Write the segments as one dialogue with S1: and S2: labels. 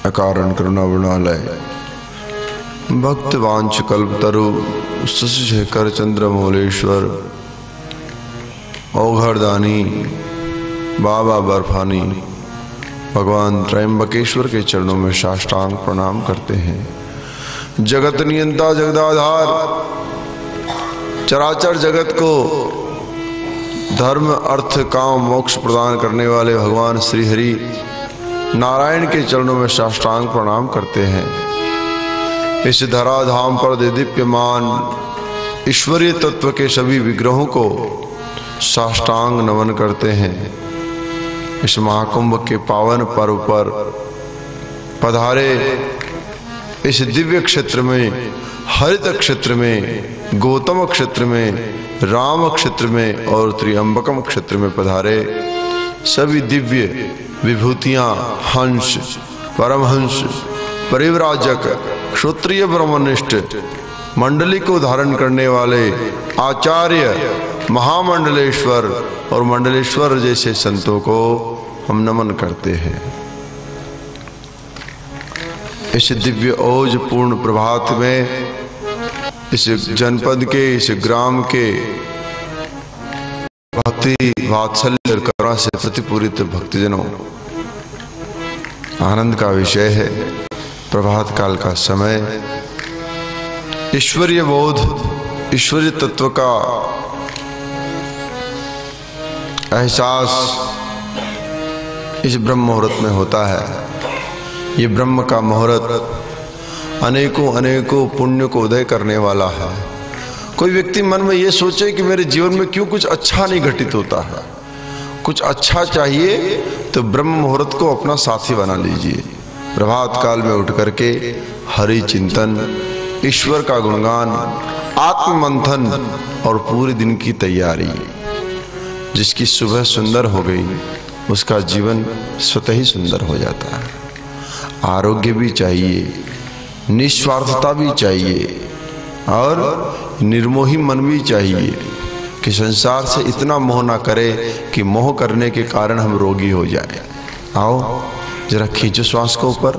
S1: अकारण करुणावृणालय भक्तवांछ कल्पतरु शशिशेखर चंद्रमौलेश्वर औघरदानी बाबा बर्फानी भगवान त्रयंबकेश्वर के चरणों में साष्टांग प्रणाम करते हैं। जगत नियंता जगदाधार चराचर जगत को धर्म अर्थ काम मोक्ष प्रदान करने वाले भगवान श्री हरि नारायण के चरणों में साष्टांग प्रणाम करते हैं। इस धराधाम पर दिव्यमान ईश्वरीय तत्व के सभी विग्रहों को साष्टांग नमन करते हैं। इस महाकुंभ के पावन पर्व पर पधारे इस दिव्य क्षेत्र में, हरित क्षेत्र में, गौतम क्षेत्र में, राम क्षेत्र में और त्र्यंबकम क्षेत्र में पधारे सभी दिव्य विभूतियां हंस, परमहंस, परिव्राजक, क्षत्रिय ब्रह्मनिष्ठ मंडली को धारण करने वाले आचार्य, महामंडलेश्वर और मंडलेश्वर जैसे संतों को हम नमन करते हैं। इस दिव्य ओज पूर्ण प्रभात में इस जनपद के, इस ग्राम के भक्ति वात्सल्य और करुणा से प्रतिपूरित भक्तजनों, आनंद का विषय है। प्रभात काल का समय ईश्वरीय बोध, ईश्वरीय तत्व का एहसास इस ब्रह्म मुहूर्त में होता है। ये ब्रह्म का मुहूर्त अनेकों अनेकों पुण्य को उदय करने वाला है। कोई व्यक्ति मन में ये सोचे कि मेरे जीवन में क्यों कुछ अच्छा नहीं घटित होता है, कुछ अच्छा चाहिए तो ब्रह्म मुहूर्त को अपना साथी बना लीजिए। प्रभात काल में उठ करके हरि चिंतन, ईश्वर का गुणगान, आत्म मंथन और पूरे दिन की तैयारी। जिसकी सुबह सुंदर हो गई उसका जीवन स्वतः ही सुंदर हो जाता है। आरोग्य भी चाहिए, निस्वार्थता भी चाहिए और निर्मोही मन भी चाहिए कि संसार से इतना मोह ना करे कि मोह करने के कारण हम रोगी हो जाए। आओ जरा खींचो श्वास को ऊपर,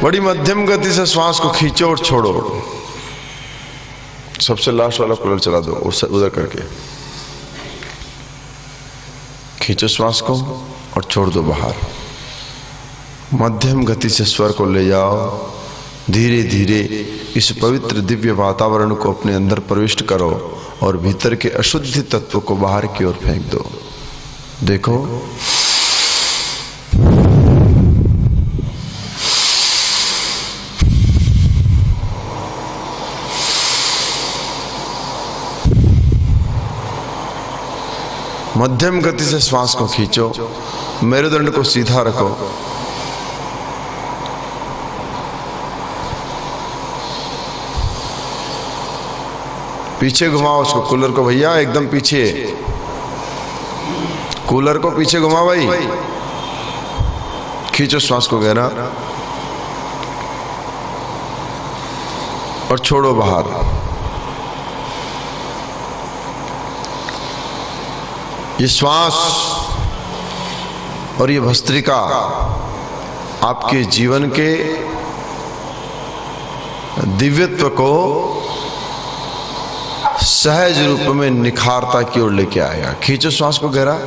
S1: बड़ी मध्यम गति से श्वास को खींचो और छोड़ो। सबसे लास्ट वाला कूलर चला दो उधर करके, खींचो श्वास को और छोड़ दो बाहर। मध्यम गति से स्वर को ले जाओ, धीरे धीरे इस पवित्र दिव्य वातावरण को अपने अंदर प्रविष्ट करो और भीतर के अशुद्ध तत्व को बाहर की ओर फेंक दो। देखो मध्यम गति से श्वास को खींचो, मेरुदंड को सीधा रखो, पीछे घुमाओ उसको, कूलर को भैया एकदम पीछे, कूलर को पीछे घुमाओ भाई। खींचो श्वास को गहरा और छोड़ो बाहर। ये श्वास और ये भस्त्रिका आपके जीवन के दिव्यत्व को सहज रूप में निखारता की ओर लेके आएगा। खींचो श्वास को गहरा,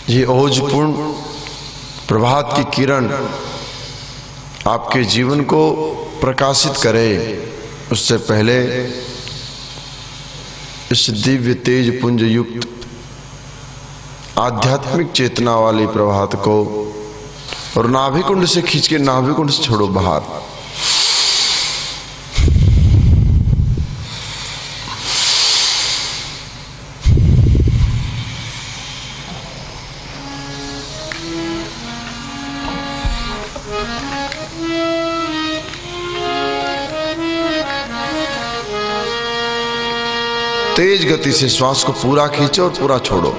S1: ये ओजपूर्ण प्रभात की किरण आपके जीवन को प्रकाशित करे, उससे पहले इस दिव्य तेज पुंज युक्त आध्यात्मिक चेतना वाली प्रभात को और नाभिकुंड से खींच के नाभिकुंड से छोड़ो बाहर। तेज गति से श्वास को पूरा खींचो और पूरा छोड़ो।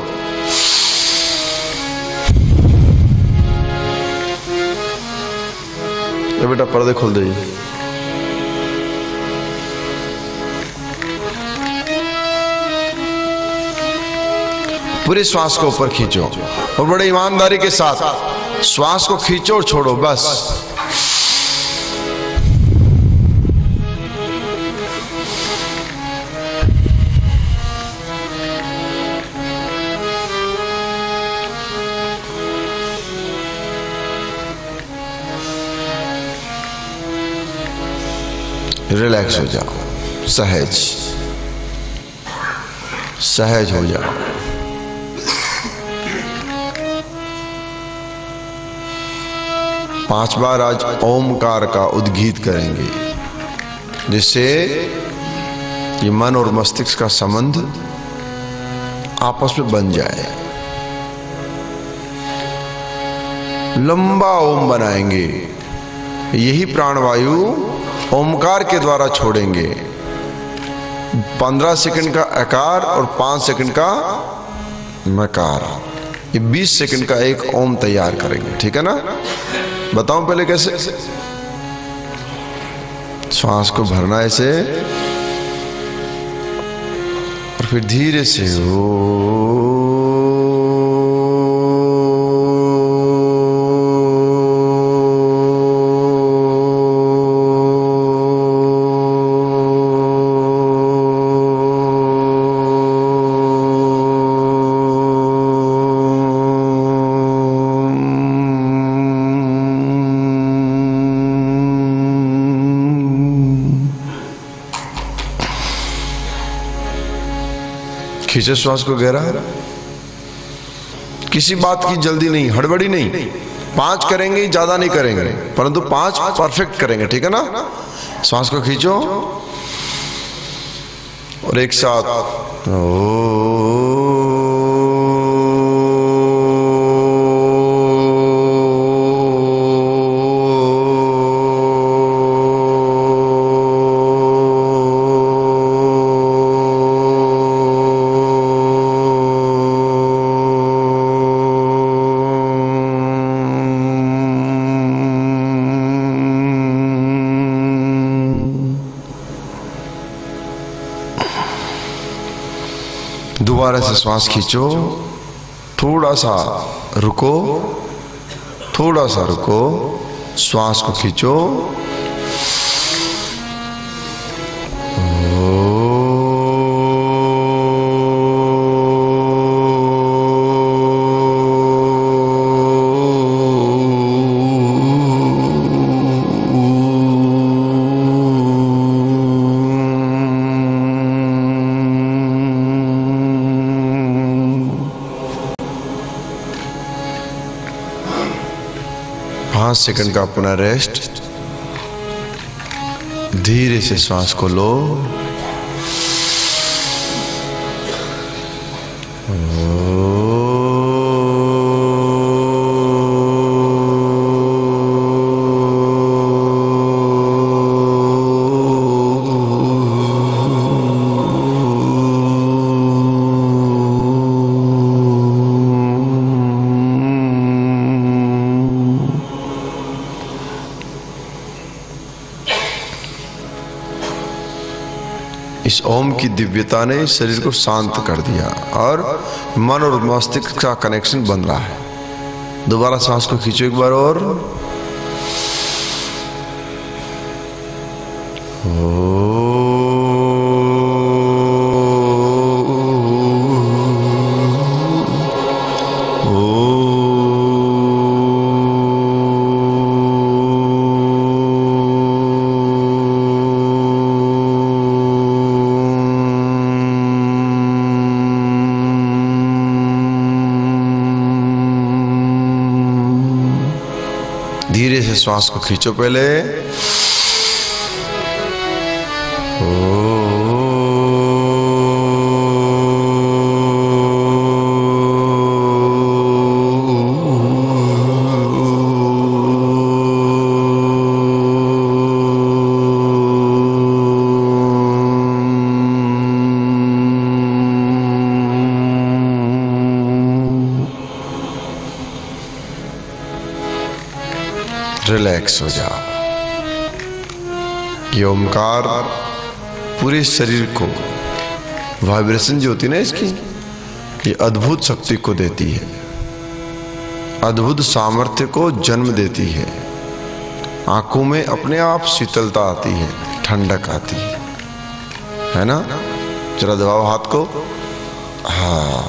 S1: ये बेटा पर्दे खोल दे। पूरी श्वास को ऊपर खींचो और बड़े ईमानदारी के साथ श्वास को खींचो और छोड़ो, बस। रिलैक्स हो जाओ, सहज सहज हो जाओ। पांच बार आज ओमकार का उद्गीत करेंगे, जिससे ये मन और मस्तिष्क का संबंध आपस में बन जाए। लंबा ओम बनाएंगे, यही प्राणवायु ओमकार के द्वारा छोड़ेंगे। 15 सेकंड का आकार और 5 सेकंड का मकार, ये 20 सेकंड का एक ओम तैयार करेंगे, ठीक है ना? बताऊं पहले कैसे? श्वास को भरना ऐसे और फिर धीरे से खींचे श्वास को गहरा। किसी बात की जल्दी नहीं, हड़बड़ी नहीं। 5 करेंगे, ज्यादा नहीं करेंगे, परंतु 5 परफेक्ट करेंगे, ठीक है ना? श्वास को खींचो और एक साथ दोबारा से श्वास खींचो, थोड़ा सा रुको, थोड़ा सा रुको, श्वास को खींचो, सेकंड का अपना रेस्ट। धीरे से श्वास को लो, इस ओम की दिव्यता ने शरीर को शांत कर दिया और मन और मस्तिष्क का कनेक्शन बन रहा है। दोबारा सांस को खींचो एक बार और धीरे से श्वास को खींचो पहले, रिलैक्स हो जाओ। ये ओमकार पूरे शरीर को वाइब्रेशन जो होती है ना इसकी, ये अद्भुत शक्ति को देती है, अद्भुत सामर्थ्य को जन्म देती है। आंखों में अपने आप शीतलता आती है, ठंडक आती है ना। जरा दबाओ हाथ को। हाँ,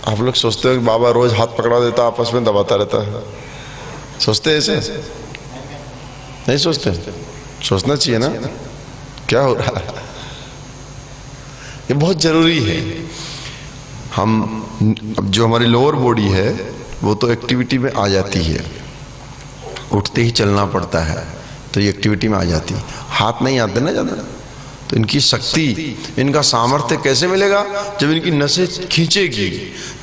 S1: आप लोग सोचते हो कि बाबा रोज हाथ पकड़ा देता, आपस में दबाता रहता है, सोचते ऐसे? नहीं सोचते? सोचना चाहिए ना, क्या हो रहा है। ये बहुत जरूरी है। हम अब जो हमारी लोअर बॉडी है वो तो एक्टिविटी में आ जाती है, उठते ही चलना पड़ता है तो ये एक्टिविटी में आ जाती है। हाथ नहीं आते ना ज्यादा, तो इनकी शक्ति, इनका सामर्थ्य कैसे मिलेगा? जब इनकी नसें खींचेगी,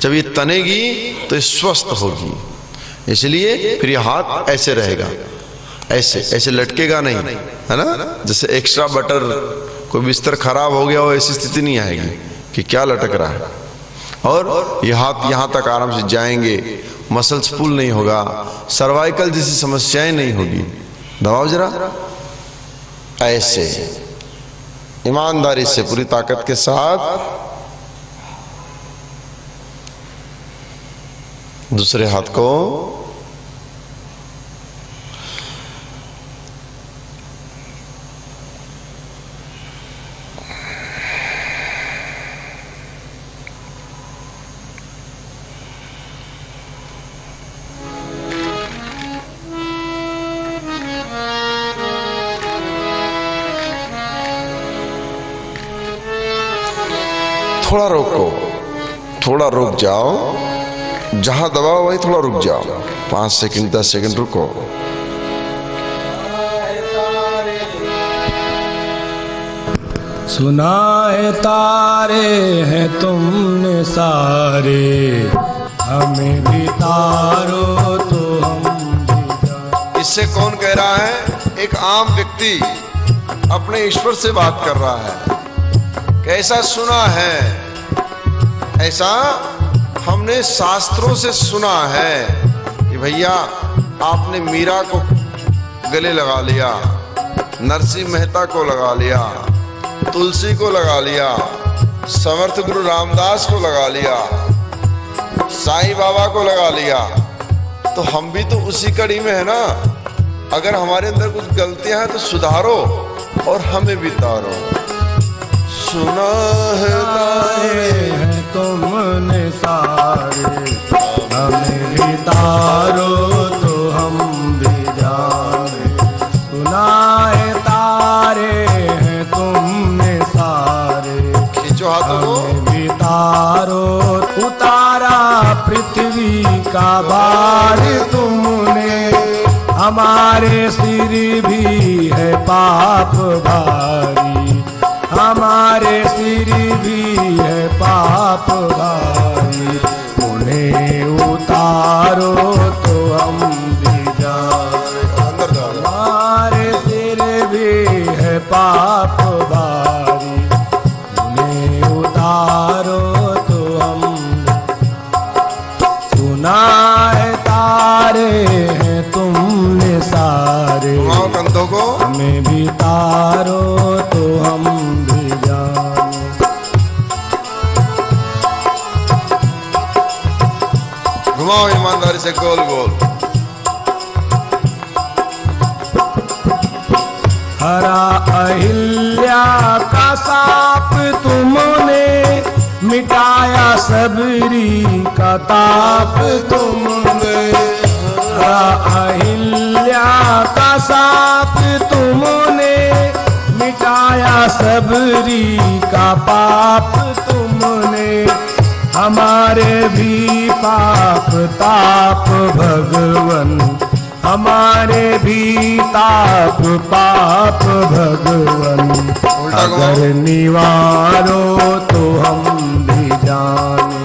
S1: जब ये तनेगी तो ये स्वस्थ होगी। इसलिए फिर ये हाथ ऐसे रहेगा, ऐसे ऐसे लटकेगा नहीं, है ना। जैसे एक्स्ट्रा बटर, कोई बिस्तर खराब हो गया हो ऐसी स्थिति नहीं आएगी कि क्या लटक रहा है। और ये हाथ यहाँ तक आराम से जाएंगे, मसल्स पुल नहीं होगा, सर्वाइकल जैसी समस्याएं नहीं होगी। दबाओ जरा, ऐसे ईमानदारी से पूरी ताकत के साथ। दूसरे हाथ को थोड़ा रोको, थोड़ा रुक जाओ, जहां दबाओ वहीं थोड़ा रुक जाओ, 5 सेकंड 10 सेकंड रुको।
S2: सुनाए तारे हैं तुमने सारे, हमें भी तारो तो हम भी जाने।
S1: इससे कौन कह रहा है? एक आम व्यक्ति अपने ईश्वर से बात कर रहा है। कैसा सुना है? ऐसा हमने शास्त्रों से सुना है कि भैया आपने मीरा को गले लगा लिया, नरसिंह मेहता को लगा लिया, तुलसी को लगा लिया, समर्थ गुरु रामदास को लगा लिया, साईं बाबा को लगा लिया, तो हम भी तो उसी कड़ी में है ना। अगर हमारे अंदर कुछ गलतियां हैं तो सुधारो और हमें भी तारो। सुना है तारे
S2: हैं तुमने सारे, हमें भी तारो तो हम भी जाने। सुनाए तारे हैं तुमने सारे,
S1: खींचो हाथों को।
S2: हमें भी तारो। उतारा पृथ्वी का भार तुमने, हमारे सिर भी है पाप भारी, हमारे सिर भी है पाप भारी। उन्हें उतारो तो हम भी जाए, हमारे सिर भी है पाप भारी। उन्हें उतारो तो हम। सुनाए तारे हैं तुमने सारे,
S1: कंधों को।
S2: हमें भी तारो तो हम भी जाने।
S1: घुमाओ ईमानदारी से गोल गोल।
S2: हरा अहिल्या का साप तुमने, मिटाया सबरी का ताप तुमने। हरा अहिल्या का साप तुमने, मिटाया सबरी का पाप तुमने। हमारे भी पाप ताप भगवन, हमारे भी ताप पाप भगवन। अगर निवारो तो हम भी जाने,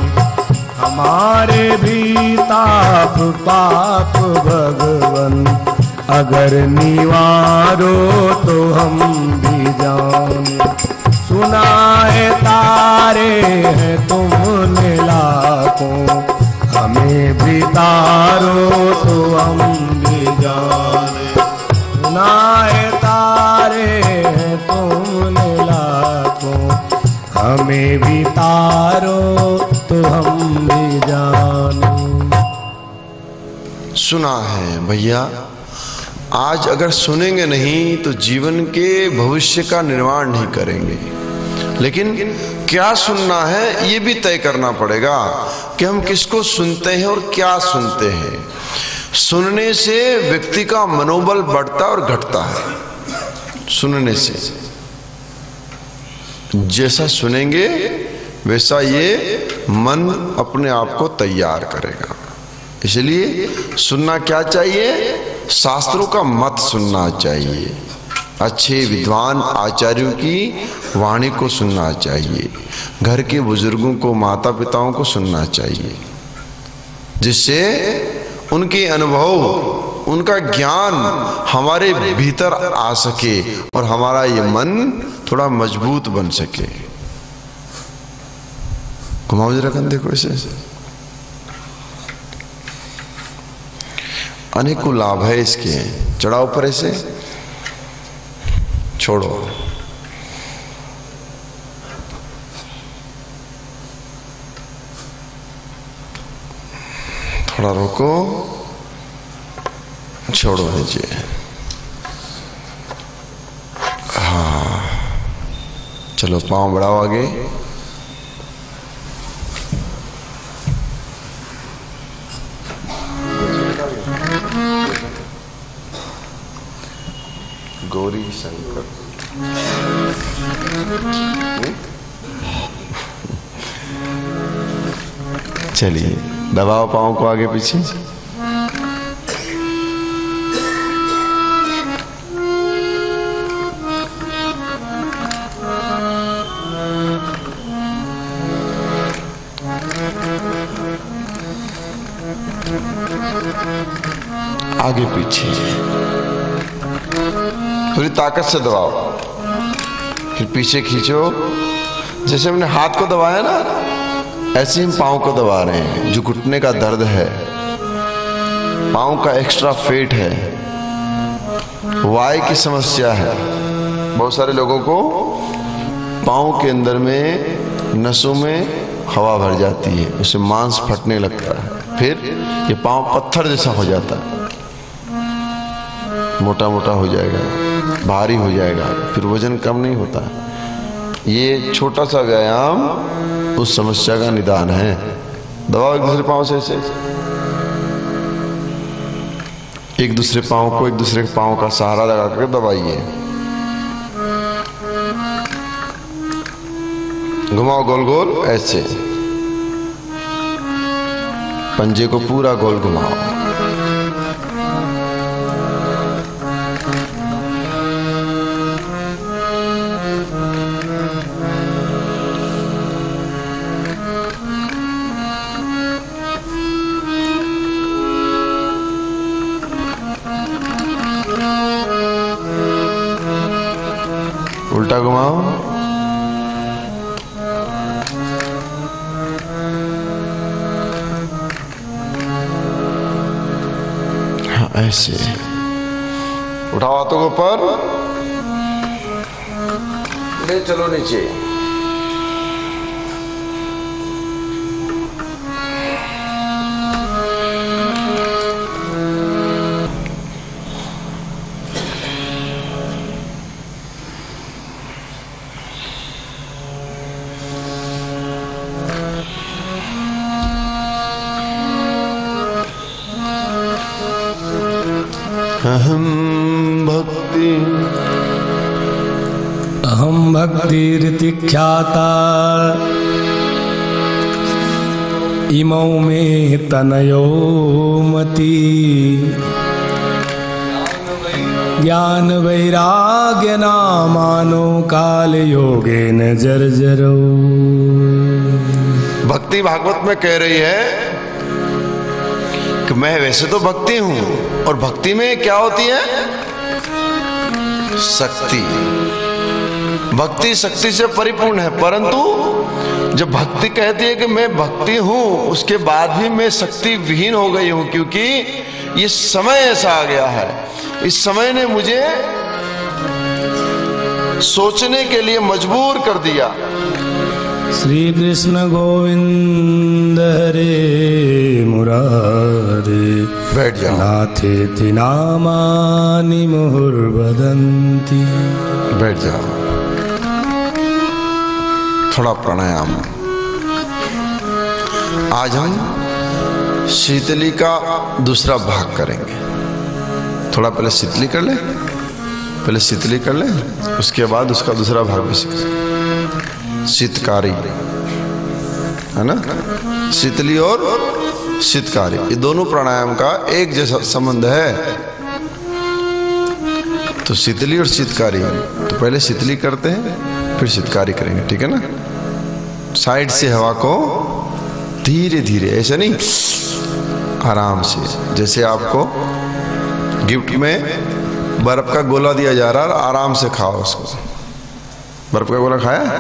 S2: हमारे भी ताप पाप भगवन। अगर निवारो तो हम भी जाने। सुनाए तारे हैं तुमने लाखों, हमें हमें भी तारो तो हम भी जाने। सुनाए तारे हैं तुमने लाखों, हमें भी तारो तो हम भी जाने।
S1: सुना है भैया, आज अगर सुनेंगे नहीं तो जीवन के भविष्य का निर्माण नहीं करेंगे। लेकिन क्या सुनना है ये भी तय करना पड़ेगा कि हम किसको सुनते हैं और क्या सुनते हैं। सुनने से व्यक्ति का मनोबल बढ़ता और घटता है। सुनने से जैसा सुनेंगे वैसा ये मन अपने आप को तैयार करेगा। इसलिए सुनना क्या चाहिए? शास्त्रों का मत सुनना चाहिए, अच्छे विद्वान आचार्यों की वाणी को सुनना चाहिए, घर के बुजुर्गों को, माता पिताओं को सुनना चाहिए, जिससे उनके अनुभव, उनका ज्ञान हमारे भीतर आ सके और हमारा ये मन थोड़ा मजबूत बन सके। घुमाओ जरा कंधे को ऐसे। अनेकों लाभ है इसके। चढ़ाओ ऊपर ऐसे, छोड़ो, थोड़ा रोको, छोड़ो नीचे। हाँ, चलो पांव बढ़ाओ आगे। गौरी शंकर, चलिए दबाओ पाँव को आगे पीछे। आगे पीछे थोड़ी ताकत से दबाओ, फिर पीछे खींचो। जैसे हमने हाथ को दबाया ना, ऐसे ही हम पाँव को दबा रहे हैं। जो घुटने का दर्द है, पाँव का एक्स्ट्रा फेट है, वाय की समस्या है, बहुत सारे लोगों को पाँव के अंदर में नसों में हवा भर जाती है, उससे मांस फटने लगता है, फिर ये पाँव पत्थर जैसा हो जाता है, मोटा मोटा हो जाएगा, भारी हो जाएगा, फिर वजन कम नहीं होता। ये छोटा सा व्यायाम उस समस्या का निदान है। दबाओ एक दूसरे पाँव से ऐसे, एक दूसरे पाँव को एक दूसरे के पाँव का सहारा लगा कर दबाइए। घुमाओ गोल गोल ऐसे, पंजे को पूरा गोल घुमाओ। उल्टा घुमाओ। हाँ ऐसे उठाओ हाथों को ऊपर, ले चलो नीचे।
S2: अहम भक्तिरिति ख्याता इमौ में तनयो मति, ज्ञान वैराग्य नामानो काल योगेन जर्जरो।
S1: भक्ति भागवत में कह रही है कि मैं वैसे तो भक्ति हूं, और भक्ति में क्या होती है? शक्ति। भक्ति शक्ति से परिपूर्ण है, परंतु जब भक्ति कहती है कि मैं भक्ति हूं, उसके बाद भी मैं शक्ति विहीन हो गई हूं, क्योंकि ये समय ऐसा आ गया है। इस समय ने मुझे सोचने के लिए मजबूर कर दिया।
S2: श्री कृष्ण गोविंद हरे मुरारे
S1: बैठ जाओ।
S2: नाथेति नामानि मुहुर्वदन्ति।
S1: बैठ जाओ। थोड़ा प्राणायाम। आज हम शीतली का दूसरा भाग करेंगे। थोड़ा पहले शीतली कर ले, पहले शीतली कर ले, उसके बाद उसका दूसरा भाग भी सीख। शीतकारी है ना, शीतली और शीतकारी, ये दोनों प्राणायाम का एक जैसा संबंध है। तो शीतली और शीतकारी, तो पहले शीतली करते हैं फिर शीतकारी करेंगे, ठीक है ना। साइड से हवा को धीरे धीरे, ऐसे नहीं, आराम से, जैसे आपको गिफ्ट में बर्फ का गोला दिया जा रहा है, आराम से खाओ उसको। बर्फ का गोला खाया है?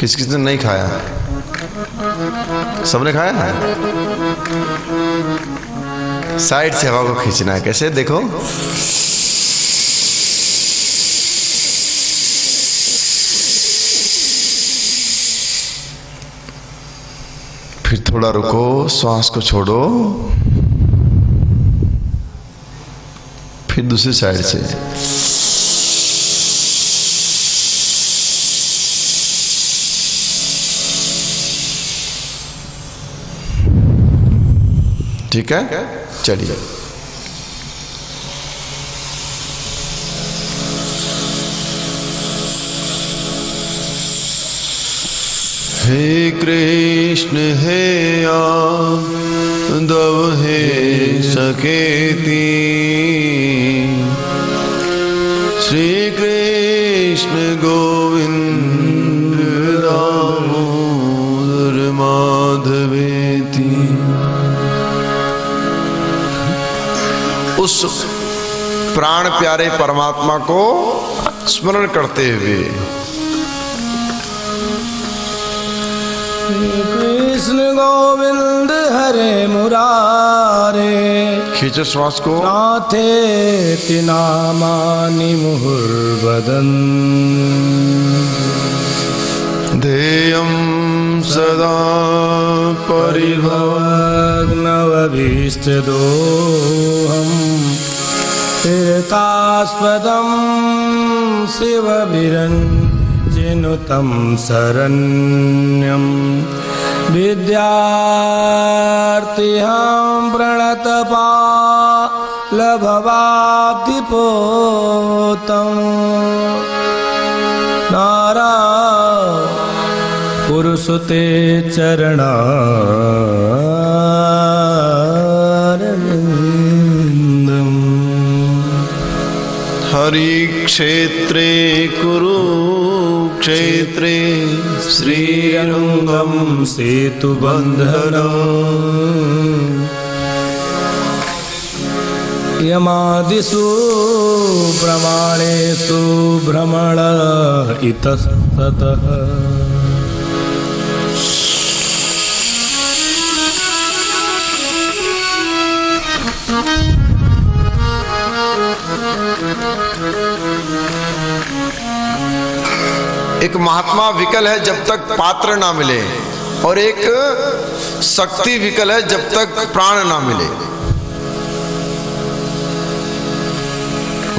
S1: किस किस ने नहीं खाया है? सबने खाया है? साइड से हवा को खींचना है, कैसे देखो, फिर थोड़ा रुको, श्वास को छोड़ो, फिर दूसरी साइड से। ठीक है, चलिए। हे कृष्ण हे यादव हे सकेती, श्री कृष्ण गोविंद दामोदर माधवेति। उस प्राण प्यारे परमात्मा को स्मरण करते हुए
S2: कृष्ण गोविंद हरे मुरारे,
S1: खींचो श्वास को।
S2: नाथेति नामानि मुहुर्वदन्,
S1: ध्येयं सदा
S2: परिभवग्नवभीष्टदोहम्, तीर्थास्पदं शिवभिरञ्जनुतं शरण्यं, विद्यार्थिहं प्रणतपालभवाब्धिपोतं, पुरुषते चरणारविन्दम्।
S1: हरिक्षेत्रे कुरुक्षेत्रे
S2: श्रीरङ्गं सेतुबन्धनम्, यमादिषु प्रमाणेषु भ्रमण इतस्ततः।
S1: एक महात्मा विकल है जब तक पात्र ना मिले, और एक शक्ति विकल है जब तक प्राण ना मिले।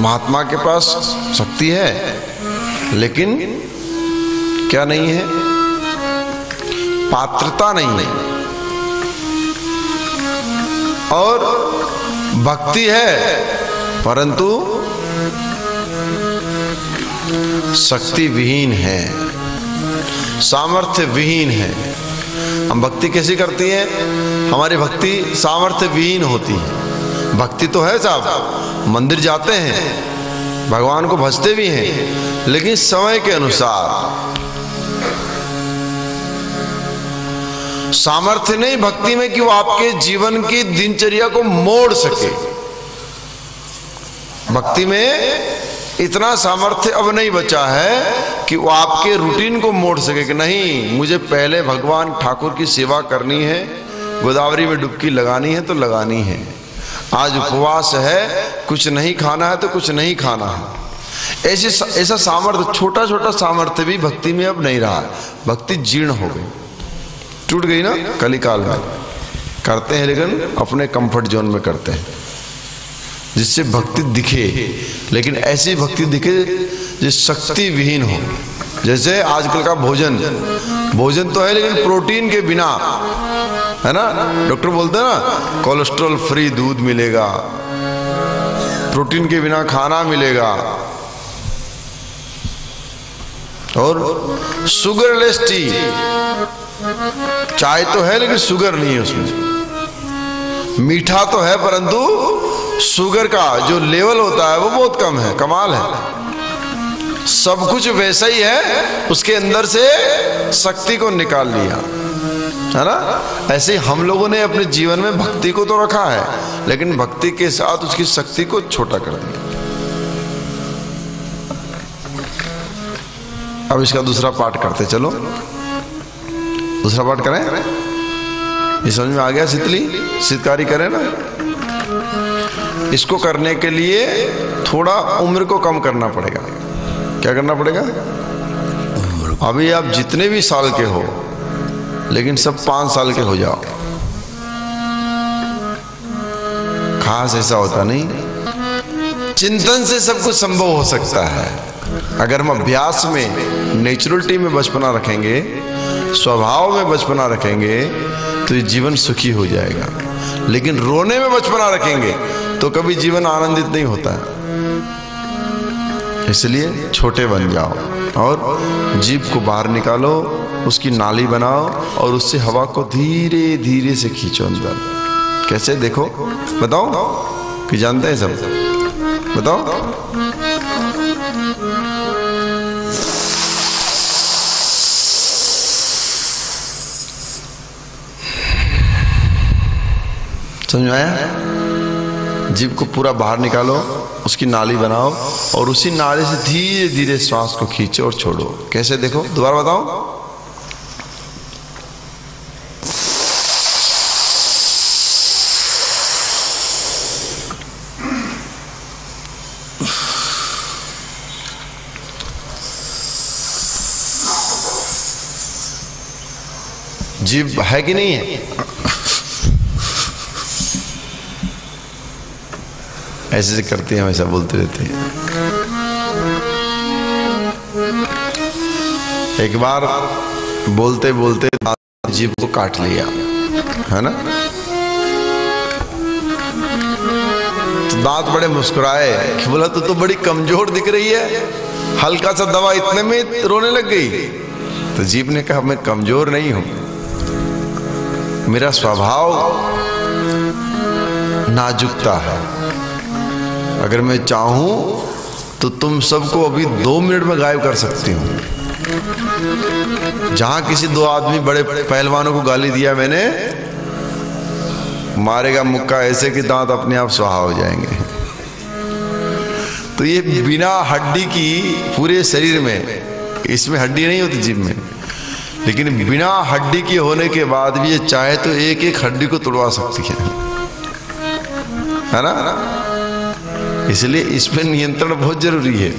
S1: महात्मा के पास शक्ति है, लेकिन क्या नहीं है? पात्रता नहीं है। और भक्ति है, परंतु शक्ति विहीन है, सामर्थ्य विहीन है। हम भक्ति कैसी करती है? हमारी भक्ति सामर्थ्य विहीन होती है। भक्ति तो है साहब, मंदिर जाते हैं, भगवान को भजते भी हैं, लेकिन समय के अनुसार। सामर्थ्य नहीं भक्ति में कि वो आपके जीवन की दिनचर्या को मोड़ सके। भक्ति में इतना सामर्थ्य अब नहीं बचा है कि वो आपके रूटीन को मोड़ सके कि नहीं, मुझे पहले भगवान ठाकुर की सेवा करनी है, गोदावरी में डुबकी लगानी है तो लगानी है। आज उपवास है, कुछ नहीं खाना है तो कुछ नहीं खाना है। ऐसा सामर्थ्य, छोटा छोटा सामर्थ्य भी भक्ति में अब नहीं रहा है। भक्ति जीर्ण हो गई, टूट गई ना। कलिकाल में करते हैं लेकिन अपने कंफर्ट जोन में करते हैं, जिससे भक्ति दिखे, लेकिन ऐसी भक्ति दिखे जिस शक्ति विहीन हो। जैसे आजकल का भोजन तो है लेकिन प्रोटीन के बिना, है ना। डॉक्टर बोलते हैं ना कोलेस्ट्रॉल फ्री दूध मिलेगा, प्रोटीन के बिना खाना मिलेगा, और शुगरलेस टी। चाय तो है लेकिन शुगर नहीं है उसमें। मीठा तो है परंतु शुगर का जो लेवल होता है वो बहुत कम है। कमाल है, सब कुछ वैसा ही है, उसके अंदर से शक्ति को निकाल लिया, है ना। ऐसे ही हम लोगों ने अपने जीवन में भक्ति को तो रखा है, लेकिन भक्ति के साथ उसकी शक्ति को छोटा कर दिया। अब इसका दूसरा पार्ट करते चलो। दूसरा पार्ट करें, ये समझ में आ गया? शीतकारी करें ना। इसको करने के लिए थोड़ा उम्र को कम करना पड़ेगा। क्या करना पड़ेगा? अभी आप जितने भी साल के हो, लेकिन सब 5 साल के हो जाओ। खास ऐसा होता नहीं, चिंतन से सब कुछ संभव हो सकता है। अगर हम अभ्यास में, नेचुरलिटी में बचपना रखेंगे, स्वभाव में बचपना रखेंगे, तो ये जीवन सुखी हो जाएगा। लेकिन रोने में बचपना रखेंगे तो कभी जीवन आनंदित नहीं होता है। इसलिए छोटे बन जाओ और जीभ को बाहर निकालो, उसकी नाली बनाओ और उससे हवा को धीरे धीरे से खींचो अंदर। कैसे? देखो, बताओ कि जानते हैं सब? बताओ। समझ में आया? जीभ को पूरा बाहर निकालो, उसकी नाली बनाओ और उसी नाली से धीरे धीरे श्वास को खींचो और छोड़ो। कैसे? देखो, दोबारा बताओ। जीभ है कि नहीं है? ऐसे करते हैं, ऐसा बोलते रहते हैं। एक बार बोलते बोलते जीभ को काट लिया, है ना। तो दांत बड़े मुस्कुराए कि बोला तो बड़ी कमजोर दिख रही है, हल्का सा दवा इतने में रोने लग गई। तो जीभ ने कहा मैं कमजोर नहीं हूं, मेरा स्वभाव नाजुकता है। अगर मैं चाहूं तो तुम सबको अभी 2 मिनट में गायब कर सकती हूं। जहां किसी 2 आदमी बड़े पहलवानों को गाली दिया मैंने, मारेगा मुक्का ऐसे कि दांत अपने आप स्वाहा हो जाएंगे। तो ये बिना हड्डी की पूरे शरीर में, इसमें हड्डी नहीं होती जीभ में, लेकिन बिना हड्डी के होने के बाद भी ये चाहे तो एक एक हड्डी को तोड़वा सकती है ना। इसलिए इसमें नियंत्रण बहुत जरूरी है।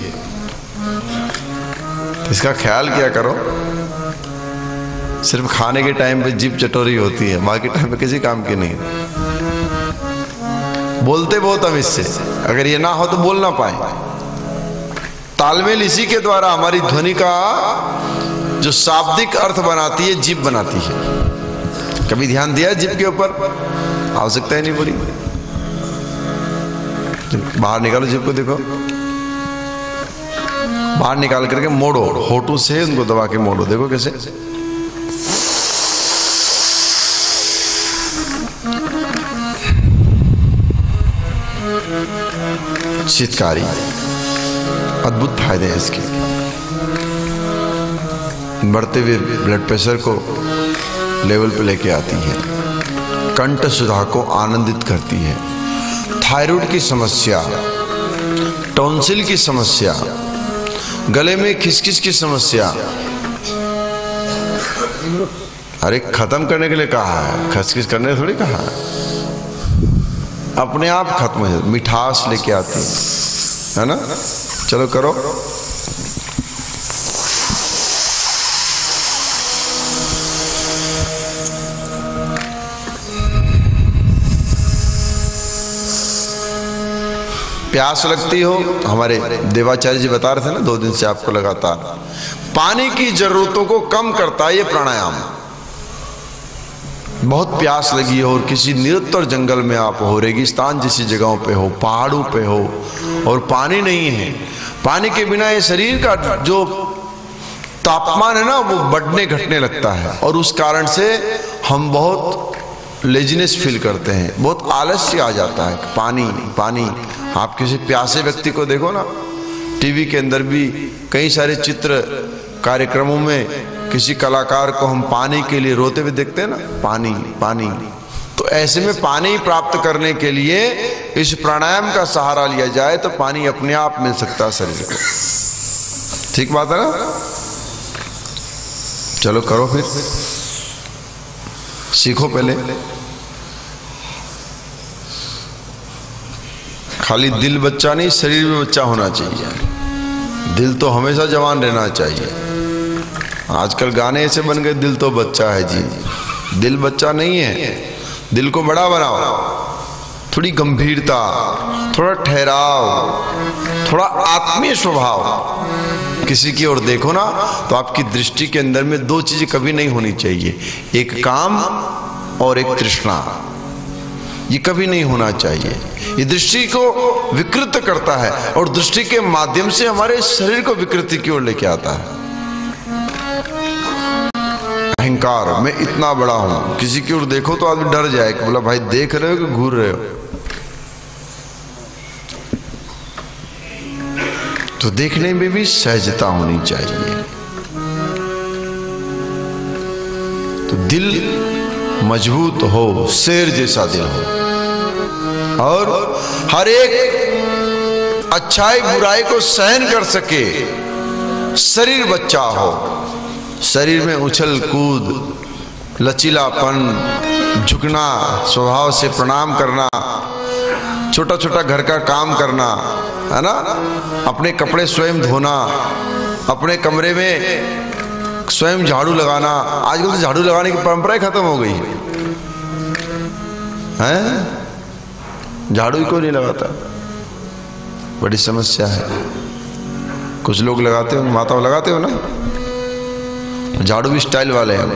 S1: इसका ख्याल किया करो। सिर्फ खाने के टाइम पे जीभ चटोरी होती है, बाकी टाइम पे किसी काम की नहीं। बोलते बहुत हम इससे, अगर ये ना हो तो बोल ना पाए। तालमेल इसी के द्वारा हमारी ध्वनि का जो शाब्दिक अर्थ बनाती है जीभ बनाती है। कभी ध्यान दिया जीभ के ऊपर? आवश्यकता ही नहीं बोली। बाहर निकालो जीभ को, देखो बाहर निकाल करके मोड़ो, होठों से उनको दबा के मोड़ो। देखो कैसे। शीतकारी अद्भुत फायदे हैं इसके। बढ़ते हुए ब्लड प्रेशर को लेवल पे लेके आती है, कंठ सुधा को आनंदित करती है, थायराइड की समस्या, टॉन्सिल की समस्या, गले में खिसखिस की समस्या, अरे खत्म करने के लिए कहा है, खिसखिस करने थोड़ी कहा है, अपने आप खत्म हो जाती, मिठास लेके आती है ना। चलो करो। प्यास लगती हो, हमारे देवाचार्य जी बता रहे थे ना 2 दिन से आपको लगातार, पानी की जरूरतों को कम करता है ये प्राणायाम। बहुत प्यास लगी हो और किसी निरुत्तर जंगल में आप हो, रेगिस्तान जैसी जगहों पे हो, पहाड़ों पे हो और पानी नहीं है, पानी के बिना ये शरीर का जो तापमान है ना वो बढ़ने घटने लगता है और उस कारण से हम बहुत लेजीनेस फील करते हैं, बहुत आलस्य आ जाता है। पानी पानी, आप किसी प्यासे व्यक्ति को देखो ना, टीवी के अंदर भी कई सारे चित्र कार्यक्रमों में किसी कलाकार को हम पानी के लिए रोते हुए देखते हैं ना, पानी पानी। तो ऐसे में पानी प्राप्त करने के लिए इस प्राणायाम का सहारा लिया जाए तो पानी अपने आप मिल सकता है शरीर को। ठीक बात है ना। चलो करो फिर, सीखो पहले। खाली दिल बच्चा नहीं, शरीर भी बच्चा होना चाहिए। दिल तो हमेशा जवान रहना चाहिए। आजकल गाने ऐसे बन गए, दिल तो बच्चा है जी, दिल बच्चा नहीं है। दिल को बड़ा बनाओ, थोड़ी गंभीरता, थोड़ा ठहराव, थोड़ा आत्मीय स्वभाव। किसी की ओर देखो ना तो आपकी दृष्टि के अंदर में 2 चीजें कभी नहीं होनी चाहिए, एक काम और एक तृष्णा। ये कभी नहीं होना चाहिए। ये दृष्टि को विकृत करता है और दृष्टि के माध्यम से हमारे शरीर को विकृति की ओर लेके आता है। अहंकार, मैं इतना बड़ा हूं, किसी की ओर देखो तो आदमी डर जाए कि बोला भाई देख रहे हो कि घूर रहे हो। तो देखने में भी सहजता होनी चाहिए। तो दिल मजबूत हो, शेर जैसा दिल हो और हर एक अच्छाई बुराई को सहन कर सके। शरीर बच्चा हो, शरीर में उछल कूद, लचीलापन, झुकना, स्वभाव से प्रणाम करना, छोटा छोटा घर का काम करना, है ना, अपने कपड़े स्वयं धोना, अपने कमरे में स्वयं झाड़ू लगाना। आजकल तो झाड़ू लगाने की परंपरा ही खत्म हो गई है। झाड़ू ही कोई नहीं लगाता, बड़ी समस्या है। कुछ लोग लगाते हो, माता लगाते हो ना, झाड़ू भी स्टाइल वाले हैं,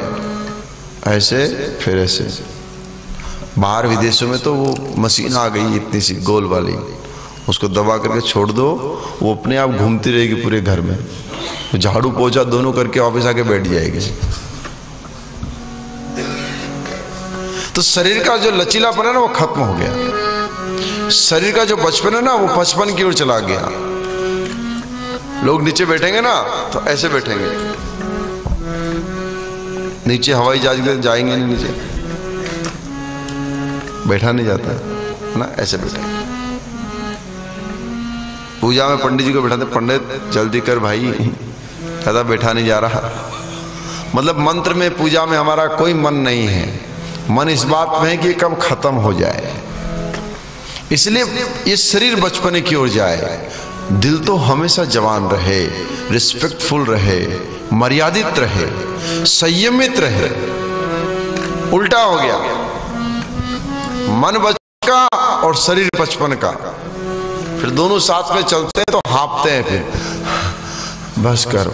S1: ऐसे फिर ऐसे। बाहर विदेशों में तो वो मशीन आ गई इतनी सी गोल वाली, उसको दबा करके छोड़ दो, वो अपने आप घूमती रहेगी पूरे घर में, झाड़ू पोछा दोनों करके ऑफिस आके बैठ जाएगी। तो शरीर का जो लचीलापन है ना वो खत्म हो गया। शरीर का जो बचपन है ना वो बचपन की ओर चला गया। लोग नीचे बैठेंगे ना तो ऐसे बैठेंगे, नीचे हवाई जहाज जाएंगे नहीं, नीचे बैठा नहीं जाता है ना, ऐसे बैठेंगे। पूजा में पंडित जी को बैठाते, पंडित जल्दी कर भाई, ज़्यादा बैठा नहीं जा रहा। मतलब मंत्र में, पूजा में हमारा कोई मन नहीं है, मन इस बात में है कि कब खत्म हो जाए। इसलिए ये शरीर बचपने की ओर जाए, दिल तो हमेशा जवान रहे, रिस्पेक्टफुल रहे, मर्यादित रहे, संयमित रहे। उल्टा हो गया, मन बचपन का और शरीर बचपन का, फिर दोनों साथ में चलते हैं तो हाँपते हैं, फिर बस करो।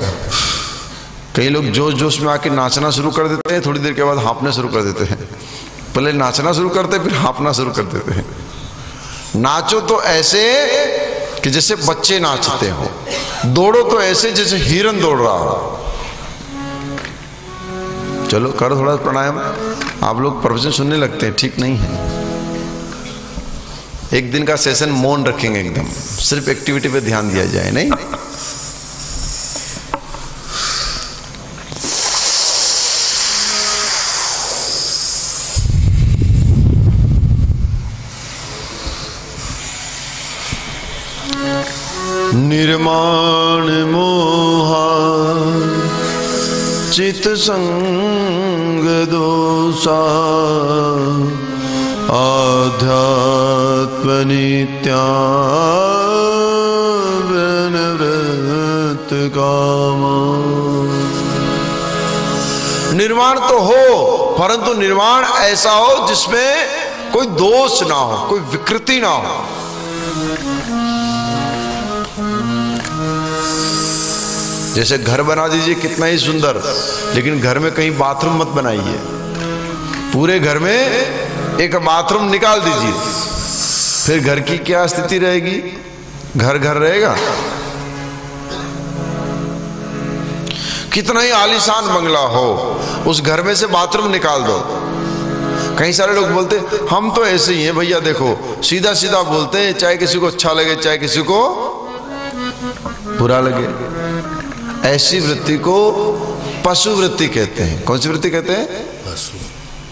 S1: कई लोग जोश जोश में आके नाचना शुरू कर देते हैं, थोड़ी देर के बाद हाँपना शुरू कर देते हैं। पहले नाचना शुरू करते फिर हाँपना शुरू कर देते हैं। नाचो तो ऐसे कि जैसे बच्चे नाचते हो, दौड़ो तो ऐसे जैसे हिरन दौड़ रहा हो। चलो करो थोड़ा प्राणायाम। आप लोग प्रवचन सुनने लगते हैं, ठीक नहीं है। एक दिन का सेशन मौन रखेंगे, एकदम सिर्फ एक्टिविटी पे ध्यान दिया जाए, नहीं? निर्माण मोहा चित संग दोषा आध्यात्म नित्यावृत कामा। निर्माण तो हो, परंतु निर्माण ऐसा हो जिसमें कोई दोष ना हो, कोई विकृति ना हो। जैसे घर बना दीजिए कितना ही सुंदर, लेकिन घर में कहीं बाथरूम मत बनाइए। पूरे घर में एक बाथरूम निकाल दीजिए, फिर घर की क्या स्थिति रहेगी? घर घर रहेगा? कितना ही आलीशान बंगला हो, उस घर में से बाथरूम निकाल दो। कई सारे लोग बोलते हम तो ऐसे ही हैं भैया, देखो सीधा सीधा बोलते हैं, चाहे किसी को अच्छा लगे चाहे किसी को बुरा लगे। ऐसी वृत्ति को पशु वृत्ति कहते हैं। कौन सी वृत्ति कहते हैं?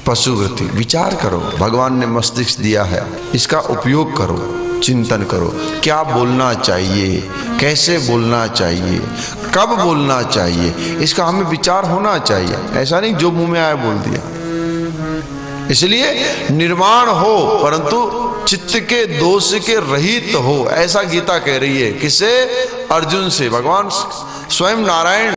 S1: पशु वृत्ति। विचार करो, भगवान ने मस्तिष्क दिया है, इसका उपयोग करो, चिंतन करो, क्या बोलना चाहिए, कैसे बोलना चाहिए, कब बोलना चाहिए, इसका हमें विचार होना चाहिए। ऐसा नहीं जो मुंह में आया बोल दिया। इसलिए निर्माण हो परंतु चित्त के दोष के रहित हो, ऐसा गीता कह रही है। किसे? अर्जुन से। भगवान स्वयं नारायण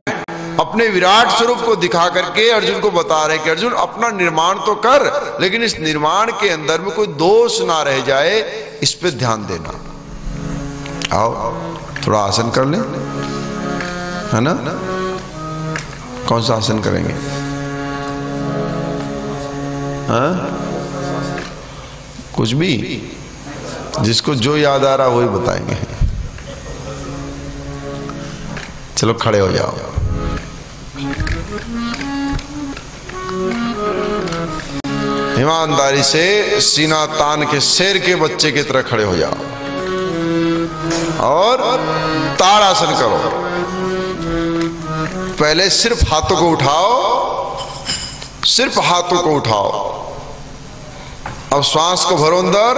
S1: अपने विराट स्वरूप को दिखा करके अर्जुन को बता रहे कि अर्जुन अपना निर्माण तो कर, लेकिन इस निर्माण के अंदर में कोई दोष ना रह जाए, इस पे ध्यान देना। आओ थोड़ा आसन कर लें, है ना? कौन सा आसन करेंगे? हाँ? कुछ भी, जिसको जो याद आ रहा वही बताएंगे। चलो खड़े हो जाओ। ईमानदारी से सीना तान के शेर के बच्चे की तरह खड़े हो जाओ और ताड़ासन करो। पहले सिर्फ हाथों को उठाओ, सिर्फ हाथों को उठाओ। अब श्वास को भरो अंदर,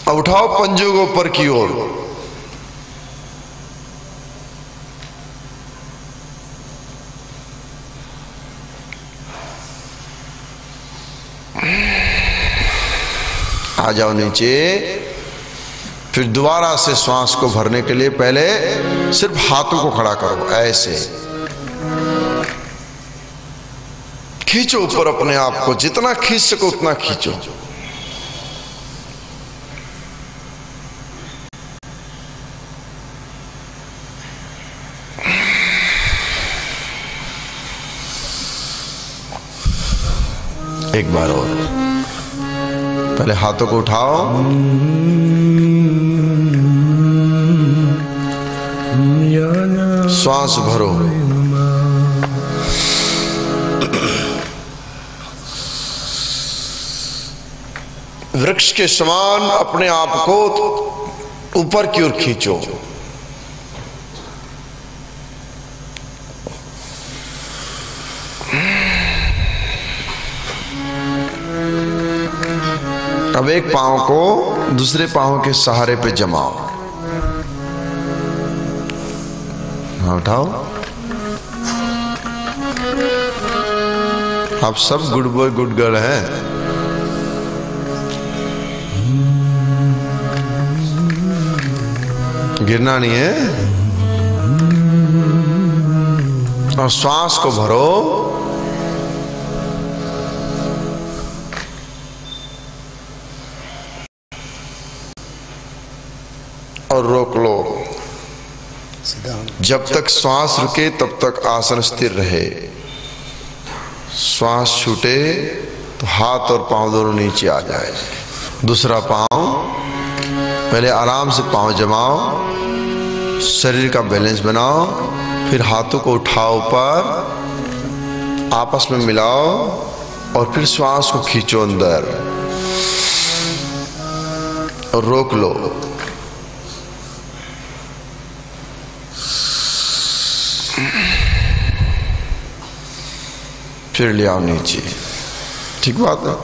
S1: अब उठाओ पंजों को ऊपर की ओर। आ जाओ नीचे। फिर दोबारा से श्वास को भरने के लिए पहले सिर्फ हाथों को खड़ा करो, ऐसे खींचो ऊपर अपने आप को, जितना खींच सको उतना खींचो। एक बार और, पहले हाथों को उठाओ, श्वास भरो, वृक्ष के समान अपने आप को ऊपर की ओर खींचो। अब एक पांव को दूसरे पांव के सहारे पे जमाओ। हाँ उठाओ। आप सब गुड बॉय गुड गर्ल हैं। गिरना नहीं है। और श्वास को भरो और रोक लो। जब तक श्वास रुके तब तक आसन स्थिर रहे। श्वास छूटे तो हाथ और पांव दोनों नीचे आ जाए। दूसरा पांव, पहले आराम से पांव जमाओ, शरीर का बैलेंस बनाओ, फिर हाथों को उठाओ ऊपर, आपस में मिलाओ और फिर श्वास को खींचो अंदर और रोक लो। फिर ले आओ नीचे। ठीक बात है।